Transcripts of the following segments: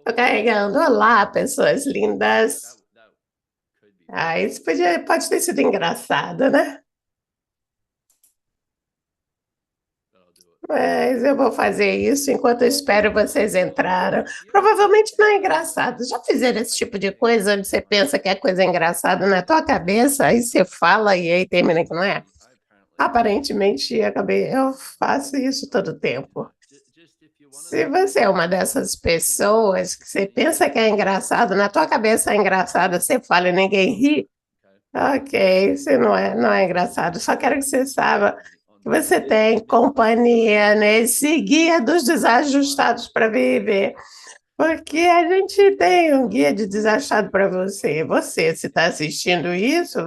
Tô carregando. Olá, pessoas lindas. Isso pode ter sido engraçado, né? Mas eu vou fazer isso enquanto eu espero vocês entrarem. Provavelmente não é engraçado. Já fizeram esse tipo de coisa onde você pensa que é coisa engraçada na tua cabeça, aí você fala e aí termina que não é? Aparentemente, eu faço isso todo o tempo. Se você é uma dessas pessoas que você pensa que é engraçado, na tua cabeça é engraçado, você fala e ninguém ri, ok, você não é engraçado. Só quero que você saiba que você tem companhia nesse guia dos desajustados para viver. Porque a gente tem um guia de desajustado para você. Você, se está assistindo isso,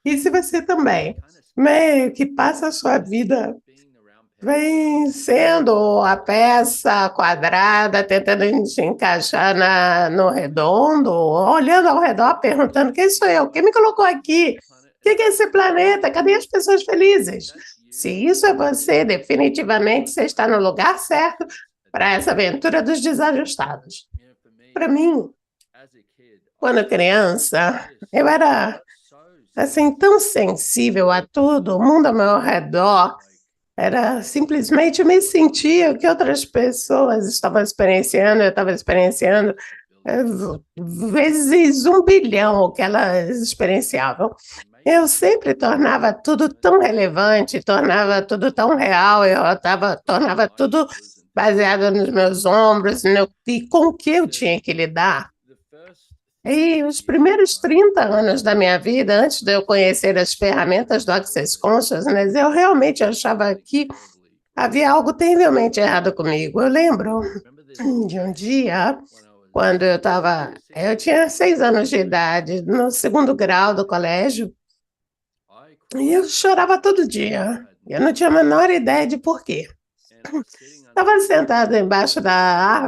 e se você também, meio que passa a sua vida vencendo a peça quadrada, tentando se encaixar no redondo, olhando ao redor, perguntando: quem sou eu? Quem me colocou aqui? O que é esse planeta? Cadê as pessoas felizes? Se isso é você, definitivamente você está no lugar certo para essa aventura dos desajustados. Para mim, quando criança, eu era assim tão sensível a tudo, o mundo ao meu redor. Era simplesmente me sentia o que outras pessoas estavam experienciando, eu estava experienciando, eh, vezes 1 bilhão o que elas experienciavam. Eu sempre tornava tudo tão relevante, tornava tudo tão real, tornava tudo baseado nos meus ombros e com o que eu tinha que lidar. E os primeiros 30 anos da minha vida, antes de eu conhecer as ferramentas do Access Consciousness, eu realmente achava que havia algo terrivelmente errado comigo. Eu lembro de um dia, quando eu tinha 6 anos de idade, no segundo grau do colégio, e eu chorava todo dia. Eu não tinha a menor ideia de por quê. Estava sentada embaixo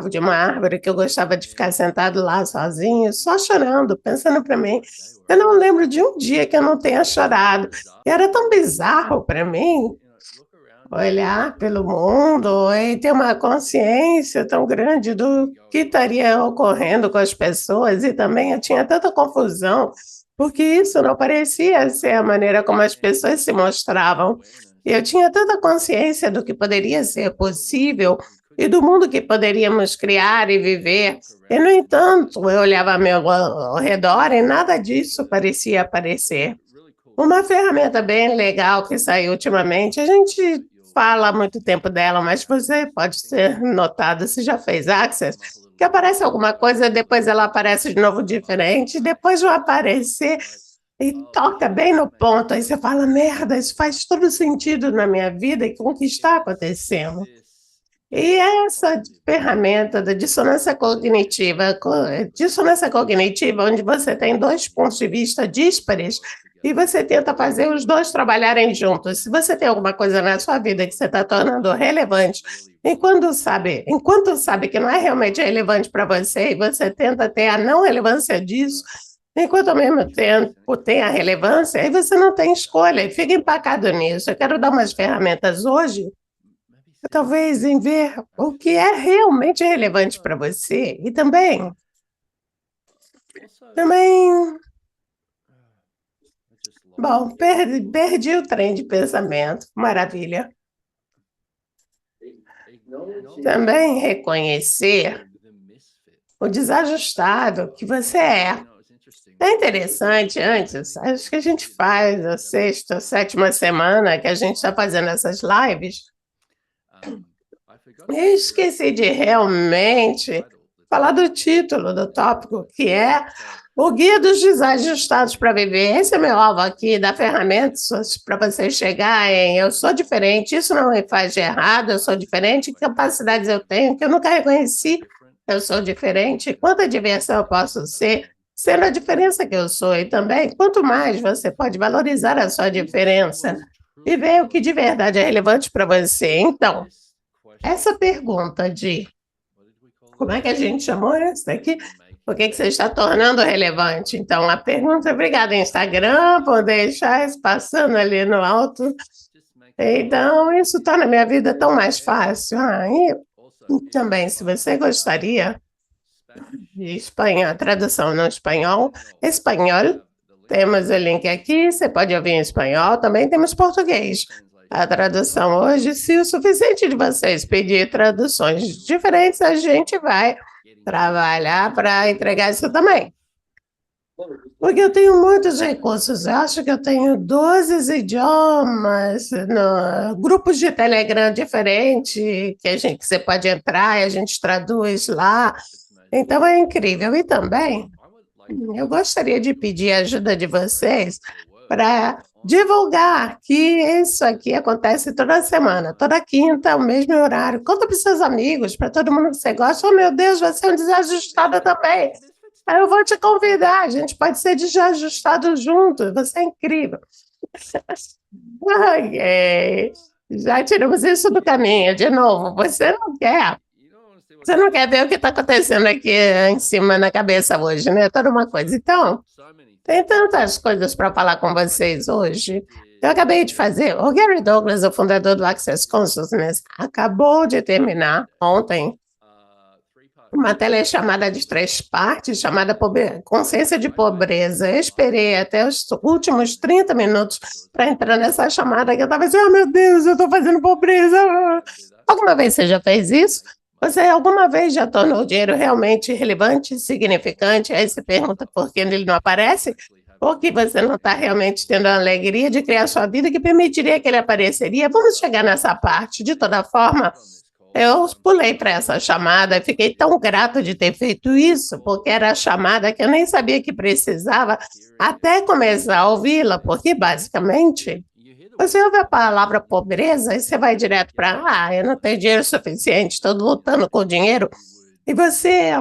de uma árvore que eu gostava de ficar sentado lá sozinho, só chorando, pensando para mim. Eu não lembro de um dia que eu não tenha chorado. E era tão bizarro para mim olhar pelo mundo e ter uma consciência tão grande do que estaria ocorrendo com as pessoas, e também eu tinha tanta confusão, porque isso não parecia ser a maneira como as pessoas se mostravam. Eu tinha tanta consciência do que poderia ser possível e do mundo que poderíamos criar e viver. E, no entanto, eu olhava ao redor e nada disso parecia aparecer. Uma ferramenta bem legal que saiu ultimamente, a gente fala há muito tempo dela, mas você pode ter notado, se já fez Access, que aparece alguma coisa, depois ela aparece de novo diferente, depois vai aparecer e toca bem no ponto. Aí você fala: merda, isso faz todo sentido na minha vida e com o que está acontecendo. E essa ferramenta da dissonância cognitiva, onde você tem dois pontos de vista díspares e você tenta fazer os dois trabalharem juntos. Se você tem alguma coisa na sua vida que você está tornando relevante, enquanto sabe que não é realmente relevante para você, e você tenta ter a não relevância disso, enquanto ao mesmo tempo tem a relevância, aí você não tem escolha e fica empacado nisso. Eu quero dar umas ferramentas hoje, talvez, em ver o que é realmente relevante para você e também, bom, perdi o trem de pensamento, maravilha. Também reconhecer o desajustado que você é. É interessante, antes, acho que a gente faz a sexta, sétima semana que a gente está fazendo essas lives. Eu esqueci de realmente falar do título do tópico, que é o Guia dos Desajustados para Viver. Esse é meu alvo aqui, dar ferramentas para você chegar em eu sou diferente, isso não me faz de errado, eu sou diferente, que capacidades eu tenho que eu nunca reconheci, eu sou diferente, quanta diversão eu posso ser, sendo a diferença que eu sou, e também quanto mais você pode valorizar a sua diferença e ver o que de verdade é relevante para você. Então, essa pergunta de como é que a gente chamou isso daqui? Por que você está tornando relevante? Então, a pergunta, obrigada, Instagram, por deixar isso passando ali no alto. Então, isso torna a minha vida tão mais fácil. Também, se você gostaria de espanhol, tradução no espanhol, temos o link aqui, você pode ouvir em espanhol, também temos português. A tradução hoje, se o suficiente de vocês pedir traduções diferentes, a gente vai trabalhar para entregar isso também. Porque eu tenho muitos recursos, eu acho que eu tenho 12 idiomas, grupos de Telegram diferentes, que você pode entrar e a gente traduz lá. Então é incrível. E também eu gostaria de pedir a ajuda de vocês para divulgar que isso aqui acontece toda semana, toda quinta, o mesmo horário. Conta para os seus amigos, para todo mundo que você gosta. Oh, meu Deus, você é um desajustado também. Aí eu vou te convidar, a gente pode ser desajustado junto, você é incrível. Ok, já tiramos isso do caminho. De novo, você não quer ver o que está acontecendo aqui em cima na cabeça hoje, né? Toda uma coisa. Então, tem tantas coisas para falar com vocês hoje. Eu acabei de fazer. O Gary Douglas, o fundador do Access Consciousness, acabou de terminar ontem uma telechamada de 3 partes, chamada Consciência de Pobreza. Eu esperei até os últimos 30 minutos para entrar nessa chamada, que eu estava assim, oh meu Deus, eu estou fazendo pobreza. Alguma vez você já fez isso? Você alguma vez já tornou o dinheiro realmente relevante, significante? Aí você pergunta por que ele não aparece? Porque você não está realmente tendo a alegria de criar sua vida que permitiria que ele apareceria? Vamos chegar nessa parte. De toda forma, eu pulei para essa chamada e fiquei tão grato de ter feito isso, porque era a chamada que eu nem sabia que precisava até começar a ouvi-la, porque basicamente você ouve a palavra pobreza e você vai direto para, eu não tenho dinheiro suficiente, estou lutando com o dinheiro, e você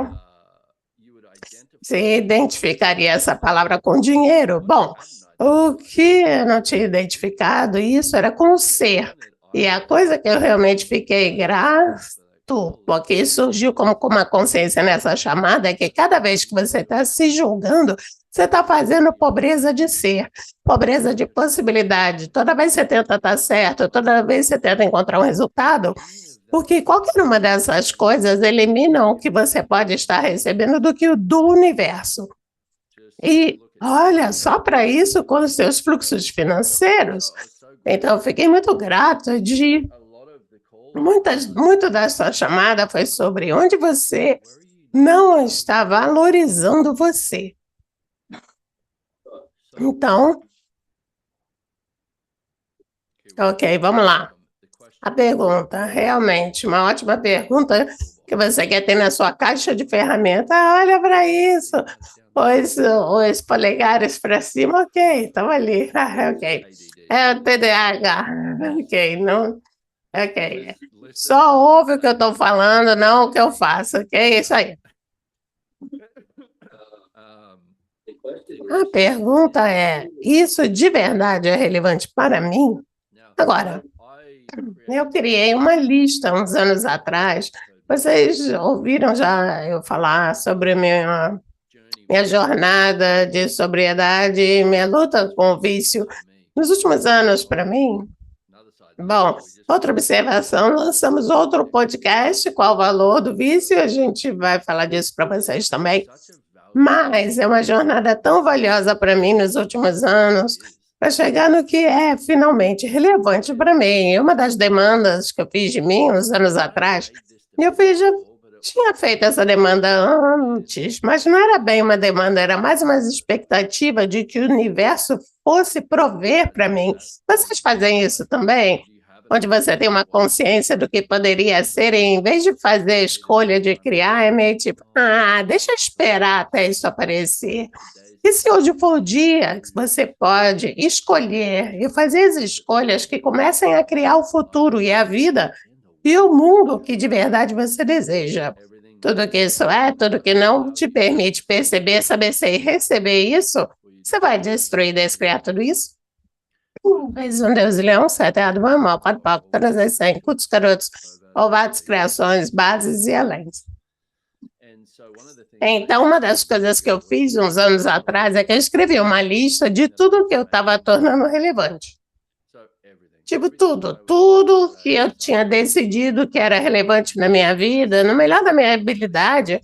identificaria essa palavra com dinheiro? Bom, o que eu não tinha identificado isso era com o ser. E a coisa que eu realmente fiquei grato, porque surgiu como uma consciência nessa chamada, é que cada vez que você está se julgando, você está fazendo pobreza de ser, pobreza de possibilidade. Toda vez que você tenta estar certo, toda vez que você tenta encontrar um resultado, porque qualquer uma dessas coisas elimina o que você pode estar recebendo do universo. E olha, só para isso, com os seus fluxos financeiros. Então, eu fiquei muito grata de... Muito dessa chamada foi sobre onde você não está valorizando você. Então, ok, vamos lá. A pergunta, realmente, uma ótima pergunta que você quer ter na sua caixa de ferramentas. Olha para isso. Os polegares para cima, ok, estão ali. Ok. É o TDAH. Ok, não... Ok. Só ouve o que eu estou falando, não o que eu faço, ok? Isso aí. A pergunta é, isso de verdade é relevante para mim? Agora, eu criei uma lista uns anos atrás. Vocês ouviram já eu falar sobre minha jornada de sobriedade, minha luta com o vício nos últimos anos para mim? Bom, outra observação, lançamos outro podcast, qual o valor do vício, a gente vai falar disso para vocês também, mas é uma jornada tão valiosa para mim nos últimos anos, para chegar no que é finalmente relevante para mim. Uma das demandas que eu fiz de mim uns anos atrás, já tinha feito essa demanda antes, mas não era bem uma demanda, era mais uma expectativa de que o universo fosse prover para mim. Vocês fazem isso também? Onde você tem uma consciência do que poderia ser, e em vez de fazer a escolha de criar, é meio tipo, deixa eu esperar até isso aparecer. E se hoje for o dia que você pode escolher e fazer as escolhas que comecem a criar o futuro e a vida e o mundo que de verdade você deseja? Tudo que isso é, tudo que não te permite perceber, saber ser e receber isso, você vai destruir, descriar tudo isso? Fez um Deus leão, seteado, mal, pode palco, todas as 100, cultos carotos, ovados, criações, bases e além. Então, uma das coisas que eu fiz uns anos atrás é que eu escrevi uma lista de tudo que eu estava tornando relevante. Tipo, tudo que eu tinha decidido que era relevante na minha vida, no melhor da minha habilidade,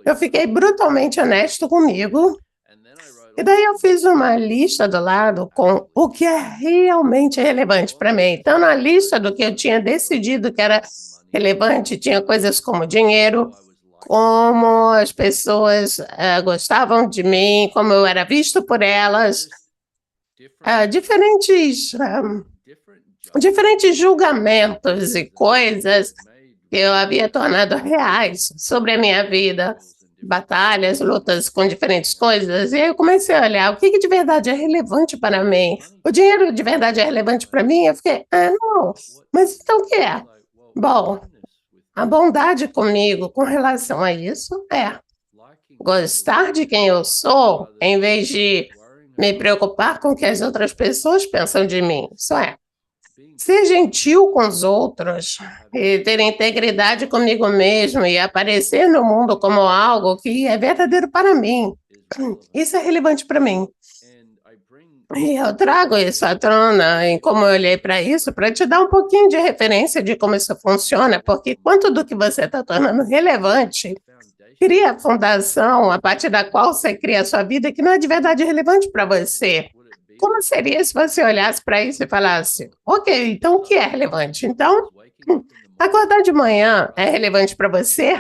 eu fiquei brutalmente honesto comigo. E daí eu fiz uma lista do lado com o que é realmente relevante para mim. Então, na lista do que eu tinha decidido que era relevante, tinha coisas como dinheiro, como as pessoas gostavam de mim, como eu era visto por elas, diferentes julgamentos e coisas que eu havia tornado reais sobre a minha vida, batalhas, lutas com diferentes coisas, e aí eu comecei a olhar o que de verdade é relevante para mim. O dinheiro de verdade é relevante para mim? Eu fiquei, não, mas então o que é? Bom, a bondade comigo com relação a isso é gostar de quem eu sou, em vez de me preocupar com o que as outras pessoas pensam de mim. Isso é, ser gentil com os outros e ter integridade comigo mesmo e aparecer no mundo como algo que é verdadeiro para mim. Isso é relevante para mim. E eu trago isso à tona em como eu olhei para isso, para te dar um pouquinho de referência de como isso funciona, porque quanto do que você está tornando relevante cria a fundação a partir da qual você cria a sua vida que não é de verdade relevante para você. Como seria se você olhasse para isso e falasse, ok, então o que é relevante? Então, acordar de manhã é relevante para você?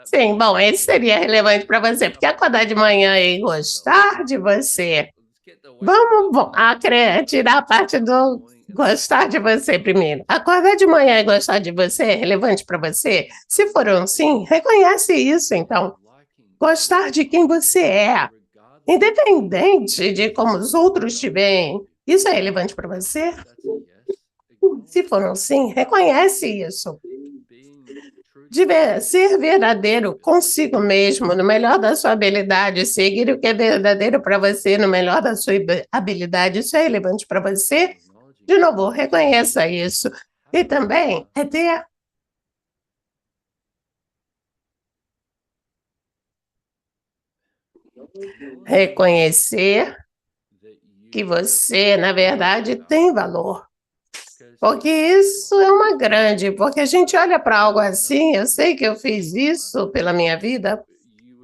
Sim, bom, esse seria relevante para você, porque acordar de manhã e gostar de você. Vamos tirar a parte do gostar de você primeiro. Acordar de manhã e gostar de você é relevante para você? Se for um sim, reconhece isso, então. Gostar de quem você é, independente de como os outros te veem, isso é relevante para você? Se for um sim, reconhece isso. Ser verdadeiro consigo mesmo, no melhor da sua habilidade, seguir o que é verdadeiro para você, no melhor da sua habilidade, isso é relevante para você? De novo, reconheça isso. E também é ter reconhecer que você, na verdade, tem valor. Porque isso é uma grande, porque a gente olha para algo assim, eu sei que eu fiz isso pela minha vida,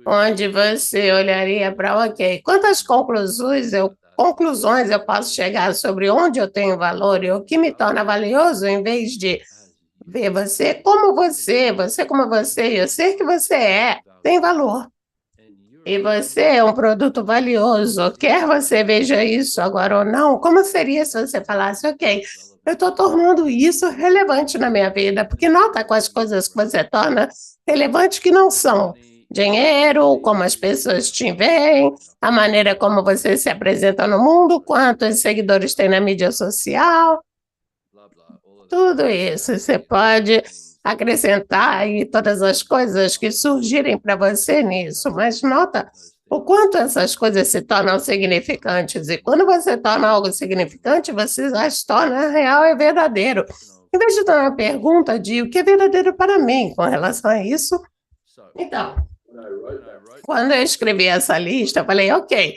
onde você olharia para, ok, quantas conclusões eu posso chegar sobre onde eu tenho valor e o que me torna valioso, em vez de ver você como você, eu sei que você tem valor. E você é um produto valioso, quer você veja isso agora ou não, como seria se você falasse, ok, eu estou tornando isso relevante na minha vida, porque nota com as coisas que você torna relevantes que não são dinheiro, como as pessoas te veem, a maneira como você se apresenta no mundo, quantos seguidores tem na mídia social, tudo isso você pode acrescentar aí todas as coisas que surgirem para você nisso, mas nota o quanto essas coisas se tornam significantes. E quando você torna algo significante, você as torna real e verdadeiro. Em vez de dar uma pergunta de o que é verdadeiro para mim com relação a isso. Então, quando eu escrevi essa lista, eu falei, ok,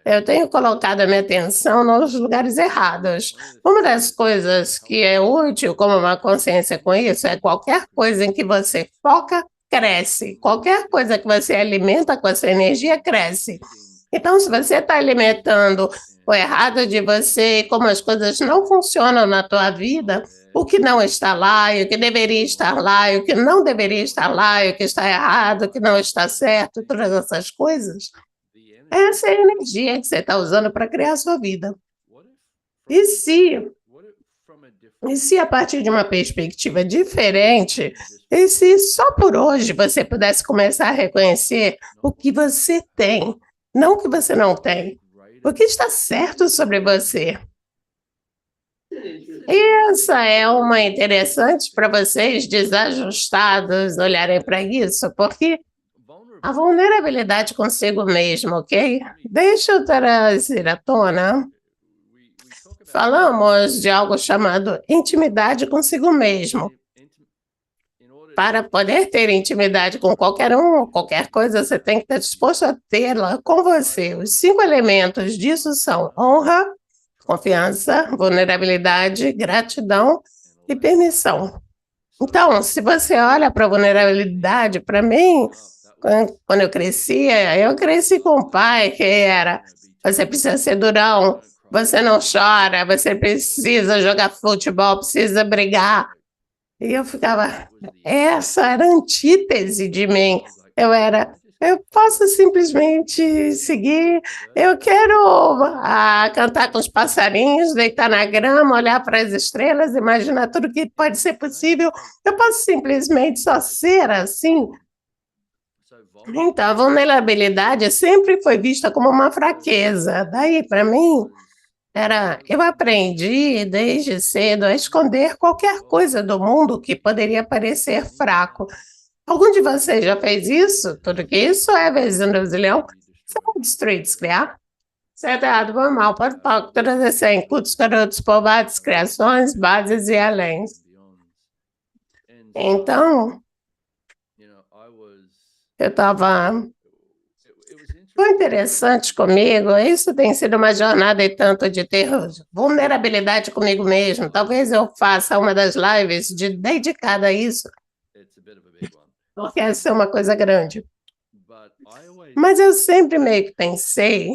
eu tenho colocado a minha atenção nos lugares errados. Uma das coisas que é útil como uma consciência com isso é qualquer coisa em que você foca, cresce. Qualquer coisa que você alimenta com essa energia, cresce. Então, se você está alimentando o errado de você, como as coisas não funcionam na tua vida, o que não está lá, e o que deveria estar lá, e o que não deveria estar lá, e o que está errado, o que não está certo, todas essas coisas, essa é a energia que você está usando para criar a sua vida. E se a partir de uma perspectiva diferente, e se só por hoje você pudesse começar a reconhecer o que você tem, não o que você não tem, o que está certo sobre você. Essa é uma interessante para vocês desajustados olharem para isso, porque a vulnerabilidade consigo mesmo, ok? Deixa eu trazer à tona. Falamos de algo chamado intimidade consigo mesmo. Para poder ter intimidade com qualquer um, qualquer coisa, você tem que estar disposto a tê-la com você. Os 5 elementos disso são honra, confiança, vulnerabilidade, gratidão e permissão. Então, se você olha para a vulnerabilidade, para mim, quando eu cresci com um pai que era: você precisa ser durão, você não chora, você precisa jogar futebol, precisa brigar. E eu ficava, essa era a antítese de mim. Eu posso simplesmente seguir, eu quero cantar com os passarinhos, deitar na grama, olhar para as estrelas, imaginar tudo que pode ser possível. Eu posso simplesmente só ser assim. Então, a vulnerabilidade sempre foi vista como uma fraqueza. Daí, para mim, eu aprendi desde cedo a esconder qualquer coisa do mundo que poderia parecer fraco. Algum de vocês já fez isso? Tudo que isso é vezes um brasileiro. Você vai destruir, descriar? Certo, errado, bom, mal, pode palco, todas essas incultos, garotos, povoados, criações, bases e além. Então, eu estava... Foi interessante comigo, isso tem sido uma jornada e tanto de ter vulnerabilidade comigo mesmo. Talvez eu faça uma das lives dedicada a isso, porque essa é uma coisa grande. Mas eu sempre meio que pensei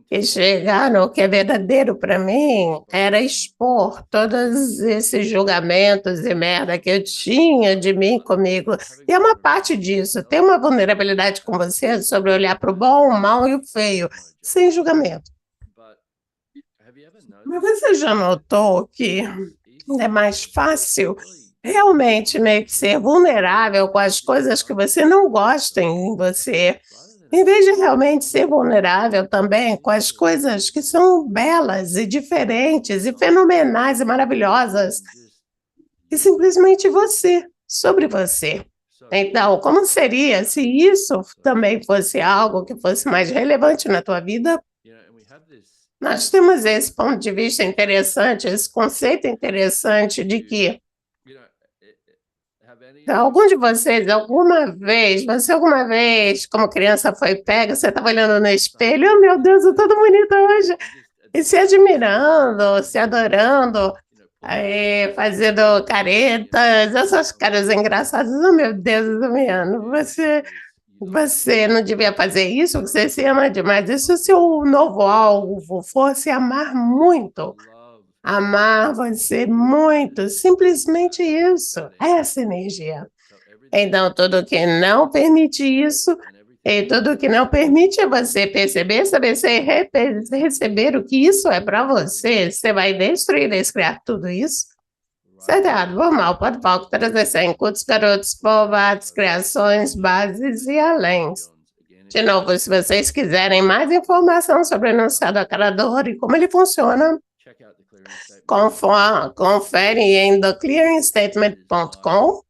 que chegar no que é verdadeiro para mim era expor todos esses julgamentos e merda que eu tinha de mim comigo. E é uma parte disso, ter uma vulnerabilidade com você sobre olhar para o bom, o mal e o feio, sem julgamento. Mas você já notou que é mais fácil realmente meio que ser vulnerável com as coisas que você não gosta em você, em vez de realmente ser vulnerável também com as coisas que são belas e diferentes e fenomenais e maravilhosas, e simplesmente você, sobre você. Então, como seria se isso também fosse algo que fosse mais relevante na tua vida? Nós temos esse ponto de vista interessante, esse conceito interessante de que algum de vocês, alguma vez, como criança foi pega, você estava olhando no espelho, oh meu Deus, eu tô tão bonita hoje, e se admirando, se adorando, aí, fazendo caretas, essas caras engraçadas, oh meu Deus, Damiano, você não devia fazer isso, você se ama demais. E se o seu novo alvo fosse amar você muito, simplesmente isso, essa energia. Então, tudo que não permite isso, e tudo que não permite você perceber, saber receber o que isso é para você, você vai destruir, descriar tudo isso. Certo, errado, bom, mal, pode palco, trazer incultos, garotos, povoados, criações, bases e além. De novo, se vocês quiserem mais informação sobre o enunciado aclarador e como ele funciona, confere em theclearingstatement.com.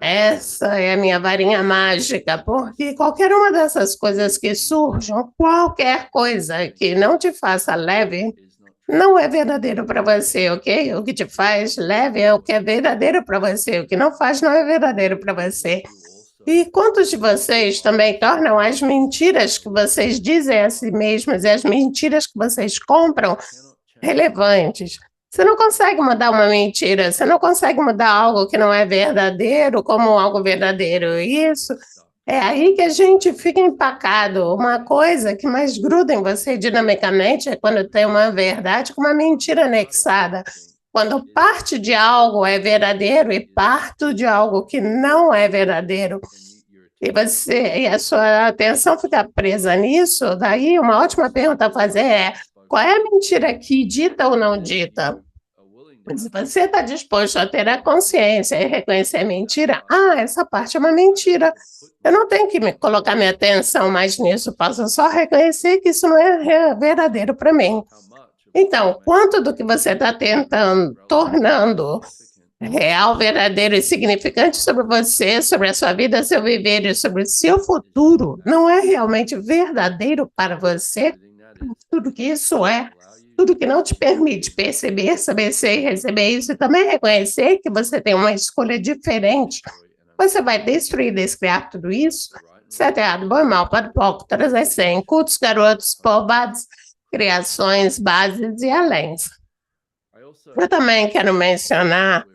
Essa é a minha varinha mágica, porque qualquer uma dessas coisas que surjam, qualquer coisa que não te faça leve, não é verdadeiro para você, ok? O que te faz leve é o que é verdadeiro para você, o que não faz não é verdadeiro para você. E quantos de vocês também tornam as mentiras que vocês dizem a si mesmos e as mentiras que vocês compram relevantes? Você não consegue mudar uma mentira, você não consegue mudar algo que não é verdadeiro como algo verdadeiro. Isso é aí que a gente fica empacado. Uma coisa que mais gruda em você dinamicamente é quando tem uma verdade com uma mentira anexada. Quando parte de algo é verdadeiro e parte de algo que não é verdadeiro, e a sua atenção fica presa nisso, daí uma ótima pergunta a fazer é: qual é a mentira aqui, dita ou não dita? Se você está disposto a ter a consciência e reconhecer a mentira, essa parte é uma mentira. Eu não tenho que colocar minha atenção mais nisso, posso só reconhecer que isso não é verdadeiro para mim. Então, quanto do que você está tornando real, verdadeiro e significante sobre você, sobre a sua vida, seu viver e sobre o seu futuro, não é realmente verdadeiro para você? Tudo que isso é, tudo que não te permite perceber, saber ser e receber isso, e também reconhecer que você tem uma escolha diferente, você vai destruir, descriar tudo isso? Certo, errado, bom e mal, pode pouco, trazer 100, cultos, garotos, povoados, criações, bases e além. Eu também quero mencionar,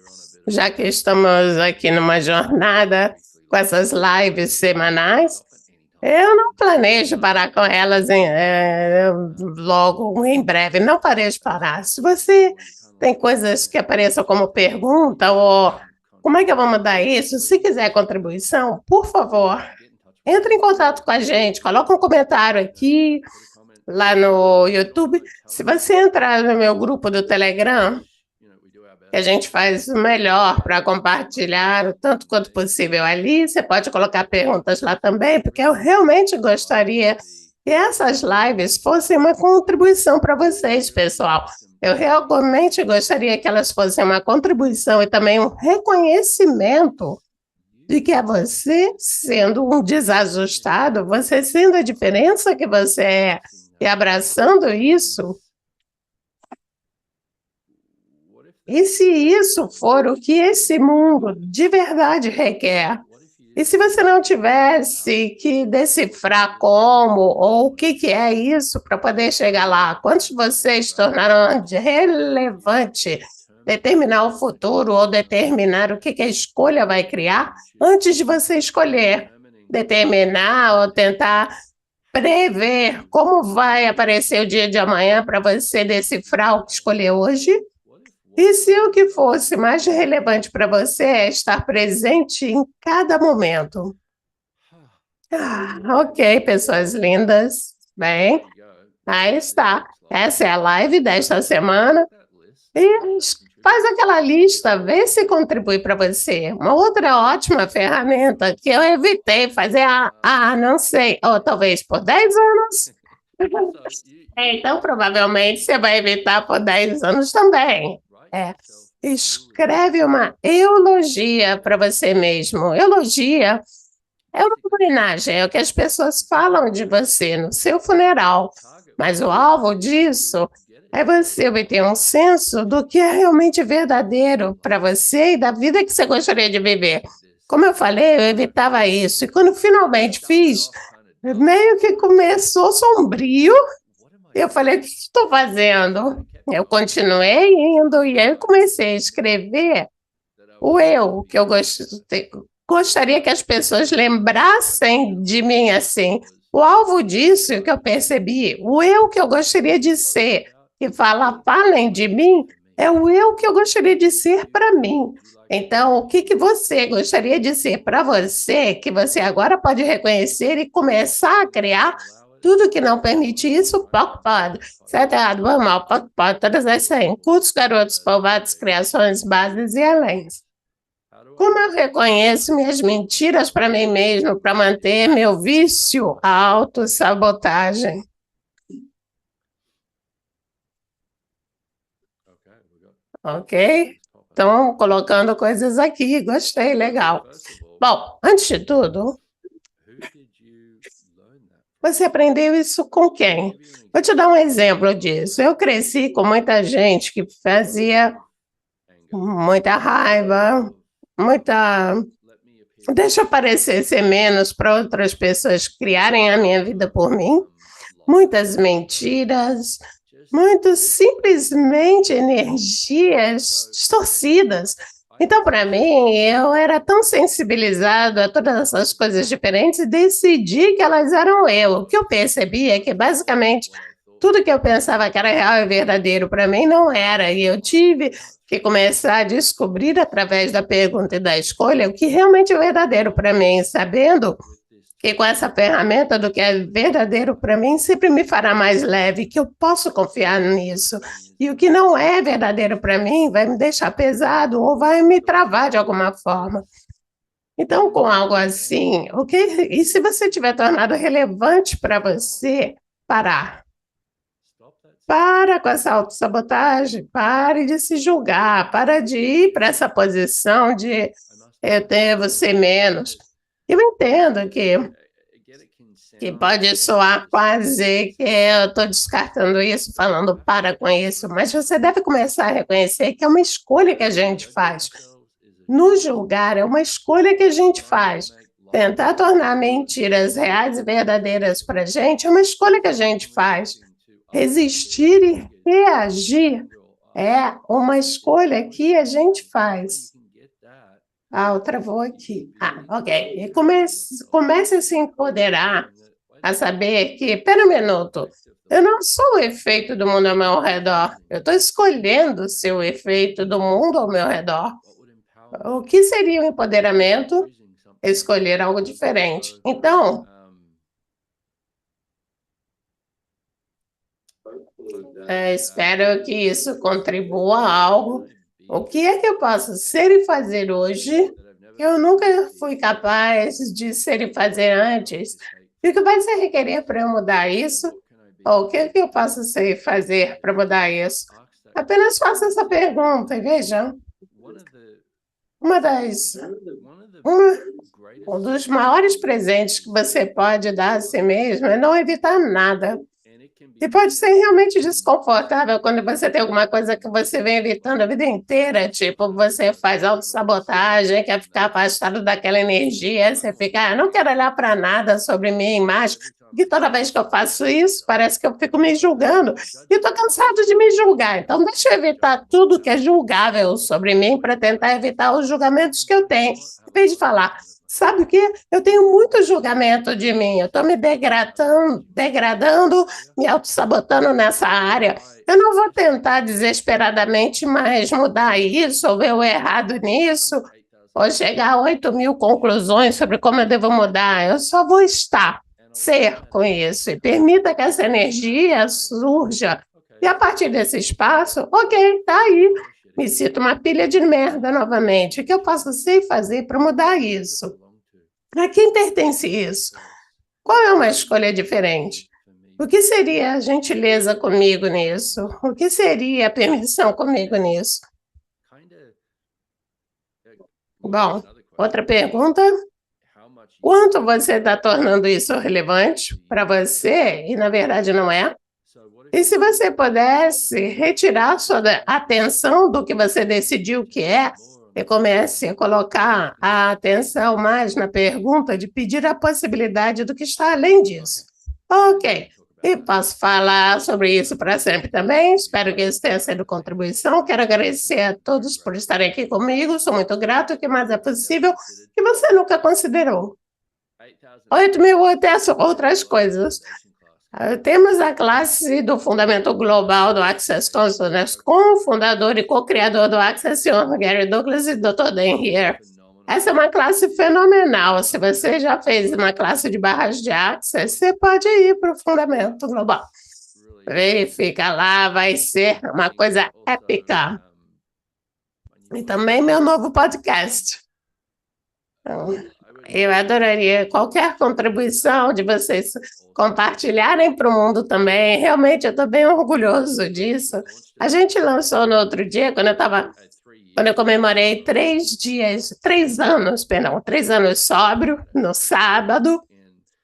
já que estamos aqui numa jornada com essas lives semanais, eu não planejo parar com elas logo em breve, não planejo parar. Se você tem coisas que apareçam como pergunta ou como é que eu vou mudar isso, se quiser contribuição, por favor, entre em contato com a gente, coloca um comentário aqui, lá no YouTube. Se você entrar no meu grupo do Telegram, que a gente faz o melhor para compartilhar o tanto quanto possível ali. Você pode colocar perguntas lá também, porque eu realmente gostaria que essas lives fossem uma contribuição para vocês, pessoal. Eu realmente gostaria que elas fossem uma contribuição e também um reconhecimento de que é você sendo um desajustado, você sendo a diferença que você é e abraçando isso. E se isso for o que esse mundo de verdade requer? E se você não tivesse que decifrar como ou o que é isso para poder chegar lá? Quantos de vocês tornaram relevante determinar o futuro ou determinar o que a escolha vai criar antes de você escolher? Determinar ou tentar prever como vai aparecer o dia de amanhã para você decifrar o que escolher hoje? E se o que fosse mais relevante para você é estar presente em cada momento? Ok, pessoas lindas. Bem, aí está. Essa é a live desta semana. E faz aquela lista, vê se contribui para você. Uma outra ótima ferramenta que eu evitei fazer, não sei, ou talvez por 10 anos. Então, provavelmente, você vai evitar por 10 anos também. Escreve uma eulogia para você mesmo. Eulogia é uma homenagem, é o que as pessoas falam de você no seu funeral. Mas o alvo disso é você obter um senso do que é realmente verdadeiro para você e da vida que você gostaria de viver. Como eu falei, eu evitava isso. E quando finalmente fiz, meio que começou sombrio. Eu falei, o que estou fazendo? Eu continuei indo e aí eu comecei a escrever o eu, que eu gostaria que as pessoas lembrassem de mim assim. O alvo disso que eu percebi, o eu que eu gostaria de ser, que falem de mim, é o eu que eu gostaria de ser para mim. Então, o que você gostaria de ser para você, que você agora pode reconhecer e começar a criar? Tudo que não permite isso, pode. Certo, errado, bom, mal, pode. Todas essas aí. Curtos, garotos, polvados, criações, bases e além. Como eu reconheço minhas mentiras para mim mesmo, para manter meu vício, a autossabotagem? Ok? Estão colocando coisas aqui, gostei, legal. Bom, antes de tudo, você aprendeu isso com quem? Vou te dar um exemplo disso. Eu cresci com muita gente que fazia muita raiva, deixa eu parecer ser menos para outras pessoas criarem a minha vida por mim, muitas mentiras, muito simplesmente energias distorcidas. Então, para mim, eu era tão sensibilizado a todas essas coisas diferentes e decidi que elas eram eu. O que eu percebi é que, basicamente, tudo que eu pensava que era real e verdadeiro para mim não era. E eu tive que começar a descobrir, através da pergunta e da escolha, o que realmente é verdadeiro para mim, sabendo que com essa ferramenta do que é verdadeiro para mim sempre me fará mais leve, que eu posso confiar nisso. E o que não é verdadeiro para mim vai me deixar pesado ou vai me travar de alguma forma. Então, com algo assim, ok? E se você tiver tornado relevante para você, parar. Para com essa autossabotagem, pare de se julgar, para de ir para essa posição de eu devo ser menos. Eu entendo que pode soar quase que eu estou descartando isso, falando para com isso, mas você deve começar a reconhecer que é uma escolha que a gente faz. Nos julgar é uma escolha que a gente faz. Tentar tornar mentiras reais e verdadeiras para a gente é uma escolha que a gente faz. Resistir e reagir é uma escolha que a gente faz. Ah, travou aqui. Ah, ok. E comece a se empoderar, a saber que, espera um minuto, eu não sou o efeito do mundo ao meu redor. Eu estou escolhendo ser o efeito do mundo ao meu redor. O que seria o empoderamento? Escolher algo diferente. Então, espero que isso contribua a algo. O que é que eu posso ser e fazer hoje que eu nunca fui capaz de ser e fazer antes? E o que vai se requerer para eu mudar isso? Ou o que é que eu posso ser e fazer para mudar isso? Apenas faça essa pergunta e veja. Uma das, um dos maiores presentes que você pode dar a si mesmo é não evitar nada. E pode ser realmente desconfortável quando você tem alguma coisa que você vem evitando a vida inteira, tipo, você faz autossabotagem, quer ficar afastado daquela energia, você fica, não quero olhar para nada sobre minha imagem, porque toda vez que eu faço isso, parece que eu fico me julgando, e estou cansado de me julgar, então deixa eu evitar tudo que é julgável sobre mim para tentar evitar os julgamentos que eu tenho, em vez de falar, sabe o quê? Eu tenho muito julgamento de mim, eu estou me degradando, me auto-sabotando nessa área. Eu não vou tentar desesperadamente mais mudar isso, ou ver o errado nisso, ou chegar a 8.000 conclusões sobre como eu devo mudar. Eu só vou ser com isso, e permita que essa energia surja. E a partir desse espaço, ok, tá aí. Me sinto uma pilha de merda novamente. O que eu posso ser e fazer para mudar isso? A quem pertence isso? Qual é uma escolha diferente? O que seria a gentileza comigo nisso? O que seria a permissão comigo nisso? Bom, outra pergunta. Quanto você está tornando isso relevante para você e, na verdade, não é? E se você pudesse retirar sua atenção do que você decidiu que é e comece a colocar a atenção mais na pergunta de pedir a possibilidade do que está além disso. Ok, e posso falar sobre isso para sempre também. Espero que isso tenha sido contribuição. Quero agradecer a todos por estarem aqui comigo. Sou muito grato. O que mais é possível que você nunca considerou? 8.000 até outras coisas. Temos a classe do Fundamento Global do Access Consciousness com o fundador e co-criador do Access, Sr. Gary Douglas e Dr. Dan Heer. Essa é uma classe fenomenal. Se você já fez uma classe de barras de Access, você pode ir para o Fundamento Global. Verifica lá, vai ser uma coisa épica. E também meu novo podcast. Então, eu adoraria qualquer contribuição de vocês compartilharem para o mundo também. Realmente, eu estou bem orgulhoso disso. A gente lançou no outro dia, quando eu comemorei 3 anos sóbrio, no sábado,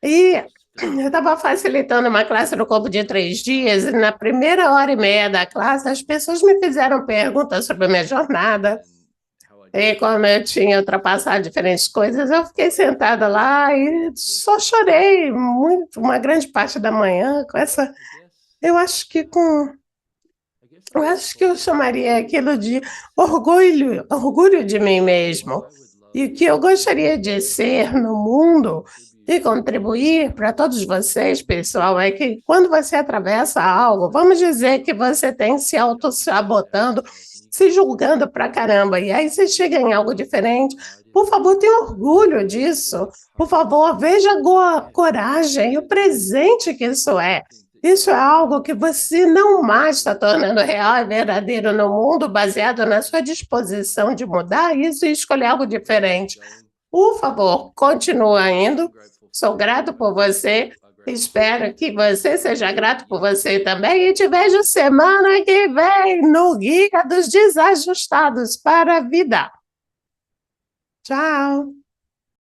e eu estava facilitando uma classe no corpo de 3 dias, e na primeira hora e meia da classe, as pessoas me fizeram perguntas sobre a minha jornada. E como eu tinha ultrapassado diferentes coisas, eu fiquei sentada lá e só chorei muito, uma grande parte da manhã com essa. Eu acho que eu chamaria aquilo de orgulho de mim mesmo. E o que eu gostaria de ser no mundo e contribuir para todos vocês, pessoal, é que quando você atravessa algo, vamos dizer que você tem se auto-sabotando, se julgando pra caramba, e aí você chega em algo diferente, por favor, tenha orgulho disso. Por favor, veja a coragem e o presente que isso é. Isso é algo que você não mais está tornando real e verdadeiro no mundo, baseado na sua disposição de mudar isso e escolher algo diferente. Por favor, continua indo. Sou grato por você. Espero que você seja grato por você também e te vejo semana que vem no Guia dos Desajustados para a Vida. Tchau!